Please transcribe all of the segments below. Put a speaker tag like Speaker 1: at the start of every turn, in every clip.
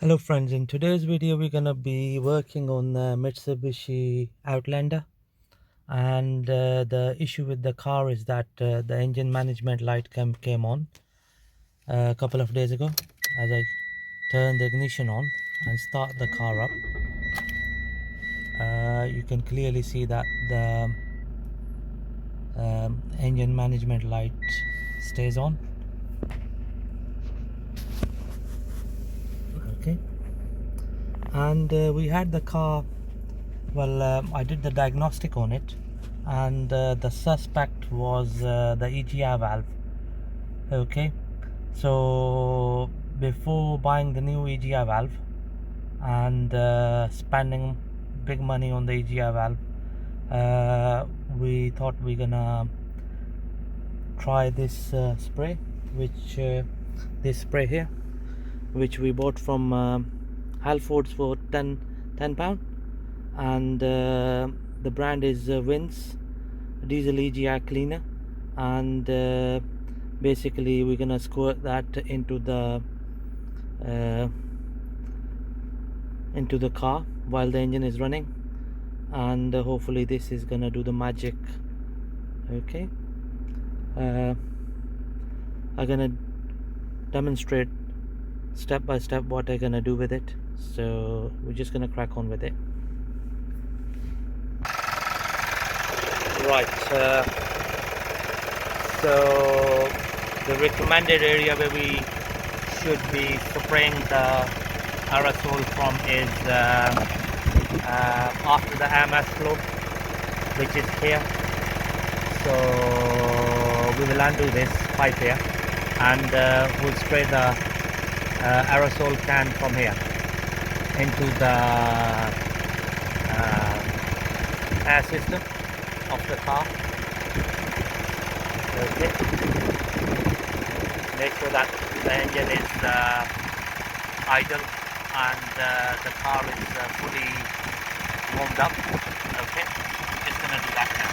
Speaker 1: Hello friends, in today's video we're gonna be working on the Mitsubishi Outlander, and the issue with the car is that the engine management light came on a couple of days ago. As I turn the ignition on and start the car up, you can clearly see that the engine management light stays on. Okay, and we had the car. Well, I did the diagnostic on it, and the suspect was the EGR valve. Okay, so before buying the new EGR valve and spending big money on the EGR valve, we thought we're gonna try this spray, which this spray here, which we bought from Halfords for 10 pound, and the brand is Vince diesel EGR cleaner, and basically we're gonna squirt that into the car while the engine is running, and hopefully this is gonna do the magic. Okay, I'm gonna demonstrate step by step what I'm gonna do with it, so we're just gonna crack on with it. Right, so the recommended area where we should be spraying the aerosol from is after the MS flow, which is here. So we will undo this pipe here, and we'll spray the aerosol can from here into the air system of the car. Okay, make sure that the engine is idle and the car is fully warmed up. Okay, just gonna do that now.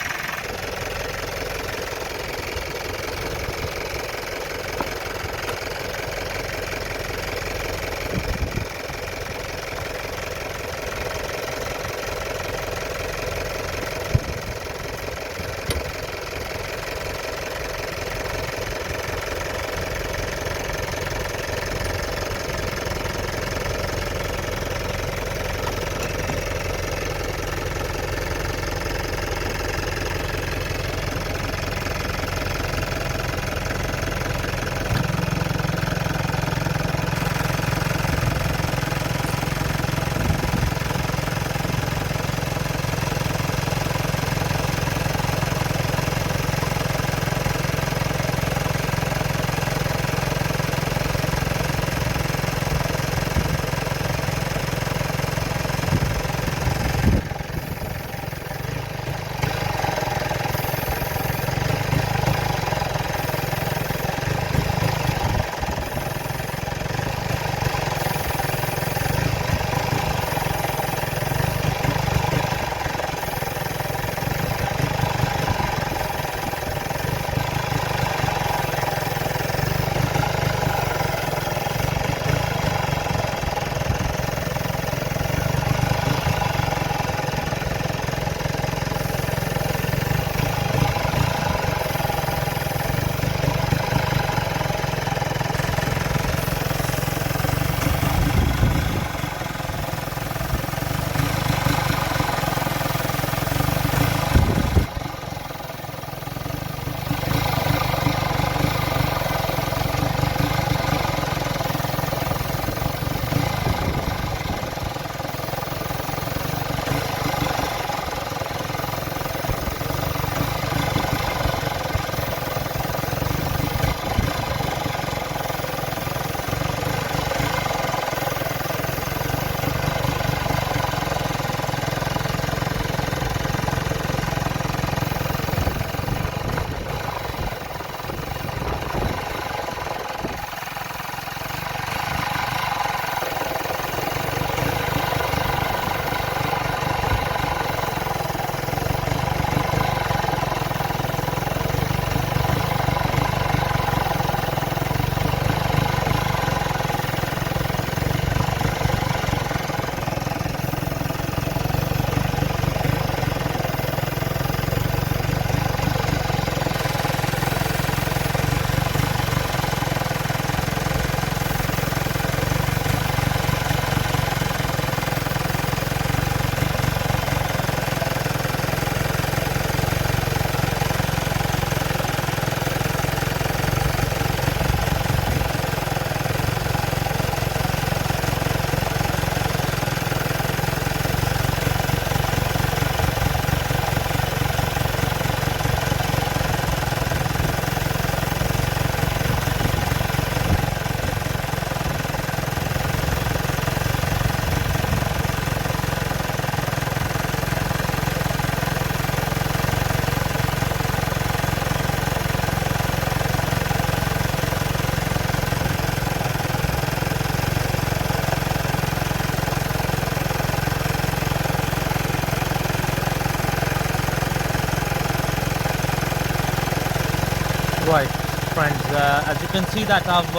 Speaker 1: Right, friends, as you can see that I've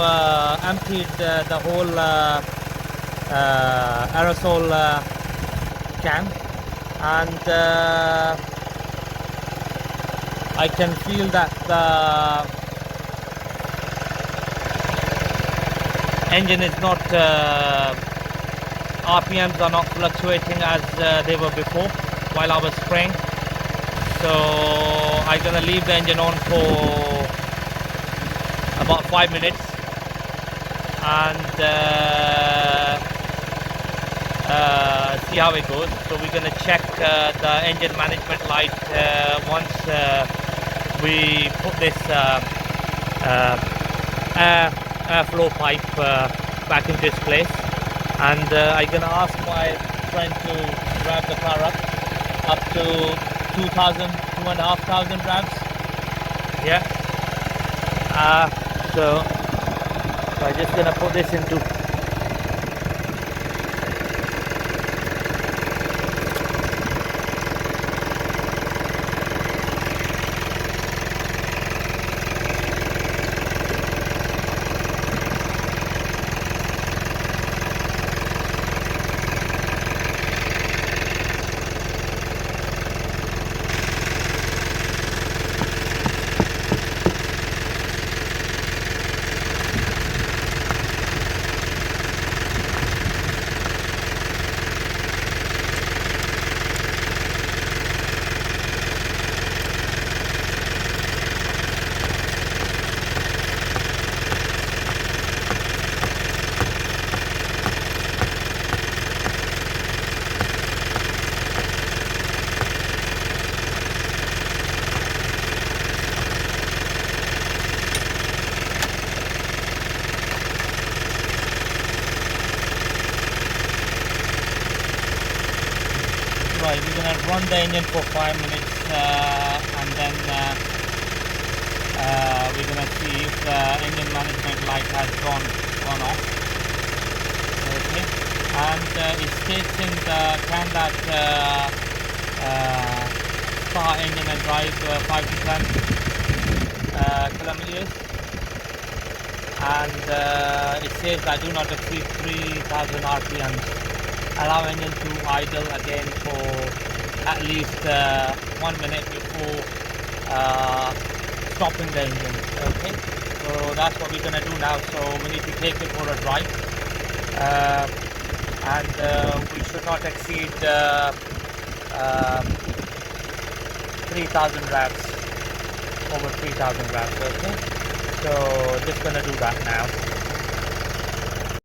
Speaker 1: emptied the whole aerosol can, and I can feel that the engine is not RPMs are not fluctuating as they were before while I was spraying. So I'm gonna leave the engine on for about 5 minutes and see how it goes. So we're gonna check the engine management light once we put this airflow pipe back into its place, and I'm gonna ask my friend to rev the car up to 2,500 revs. Yeah. So I'm just gonna put this into right, we're gonna run the engine for 5 minutes and then we're gonna see if the engine management light has gone off. Okay, and it states in the can that start engine and drive 5 to 10 kilometers, and it says that do not exceed 3,000 RPMs. Allow engine to idle again for at least 1 minute before stopping the engine. Okay, so that's what we're gonna do now. So we need to take it for a drive, and we should not exceed 3,000 revs, over 3,000 revs. Okay, so just gonna do that now.